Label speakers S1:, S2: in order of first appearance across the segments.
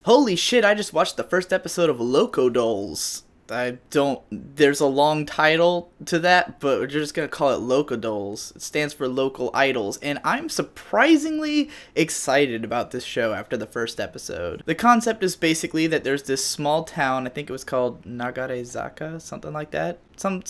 S1: Holy shit, I just watched the first episode of Locodols. There's a long title to that, but we're just gonna call it Locodols. It stands for Local Idols, and I'm surprisingly excited about this show after the first episode. The concept is basically that there's this small town, I think it was called Nagarezaka, something like that. Some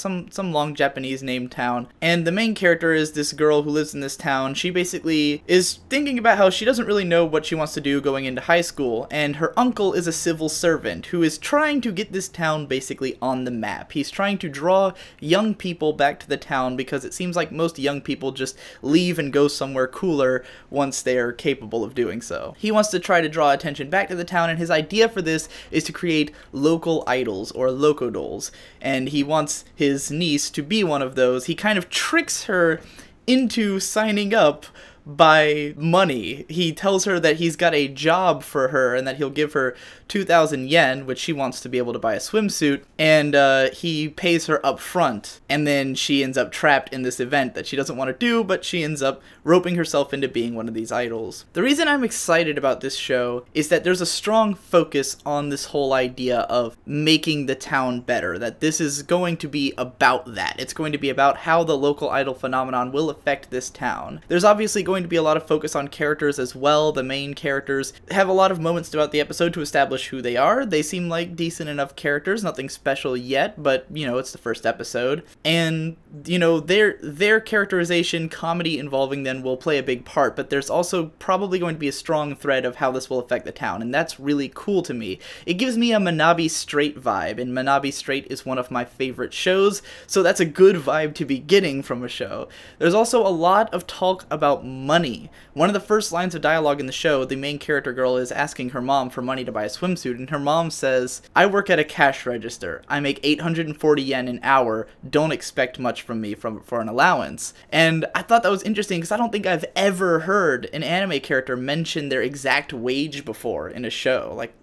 S1: long Japanese named town, and the main character is this girl who lives in this town. She basically is thinking about how she doesn't really know what she wants to do going into high school, and her uncle is a civil servant who is trying to get this town basically on the map. He's trying to draw young people back to the town because it seems like most young people just leave and go somewhere cooler once they are capable of doing so. He wants to try to draw attention back to the town, and his idea for this is to create local idols, or Locodols, and he wants his niece to be one of those. He kind of tricks her into signing up by money. He tells her that he's got a job for her and that he'll give her 2,000 yen, which she wants to be able to buy a swimsuit, and he pays her up front, and then she ends up trapped in this event that she doesn't want to do, but she ends up roping herself into being one of these idols. The reason I'm excited about this show is that there's a strong focus on this whole idea of making the town better, that this is going to be about that. It's going to be about how the local idol phenomenon will affect this town. There's obviously going to be a lot of focus on characters as well. The main characters have a lot of moments throughout the episode to establish who they are. They seem like decent enough characters, nothing special yet, but, you know, it's the first episode. And, you know, their characterization, comedy involving them will play a big part, but there's also probably going to be a strong thread of how this will affect the town, and that's really cool to me. It gives me a Manabi Straight vibe, and Manabi Straight is one of my favorite shows, so that's a good vibe to be getting from a show. There's also a lot of talk about money. One of the first lines of dialogue in the show, the main character girl is asking her mom for money to buy a swimsuit, and her mom says, "I work at a cash register. I make 840 yen an hour. Don't expect much from me for an allowance." And I thought that was interesting because I don't think I've ever heard an anime character mention their exact wage before in a show. Like,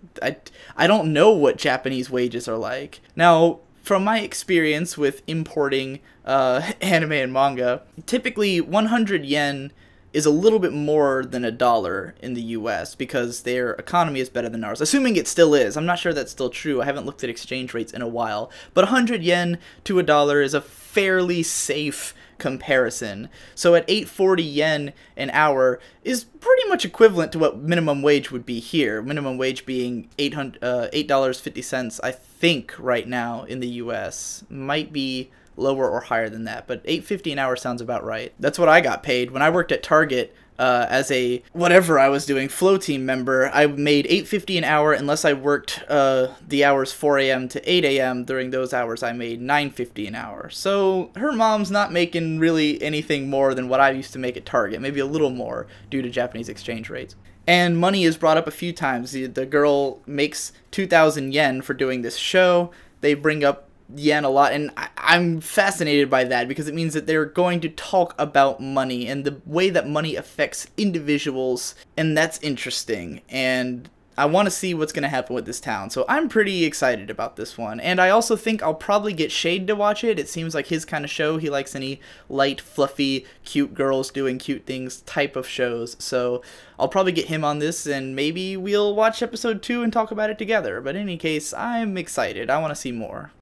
S1: I don't know what Japanese wages are like. Now, from my experience with importing anime and manga, typically 100 yen is a little bit more than $1 in the US because their economy is better than ours. Assuming it still is. I'm not sure that's still true. I haven't looked at exchange rates in a while. But 100 yen to $1 is a fairly safe comparison. So at 840 yen an hour is pretty much equivalent to what minimum wage would be here. Minimum wage being $8.50, I think, right now in the US. Might be lower or higher than that, but $8.50 an hour sounds about right. That's what I got paid when I worked at Target. As a whatever I was doing flow team member, I made $8.50 an hour unless I worked the hours 4 a.m. to 8 a.m. During those hours I made $9.50 an hour. So her mom's not making really anything more than what I used to make at Target, maybe a little more due to Japanese exchange rates. And money is brought up a few times. The girl makes 2,000 yen for doing this show. They bring up yen a lot, and I'm fascinated by that because it means that they're going to talk about money and the way that money affects individuals, and that's interesting, and I want to see what's going to happen with this town, so I'm pretty excited about this one. And I also think I'll probably get Shade to watch it. It seems like his kind of show. He likes any light, fluffy, cute girls doing cute things type of shows, so I'll probably get him on this, and maybe we'll watch episode 2 and talk about it together. But in any case, I'm excited. I want to see more.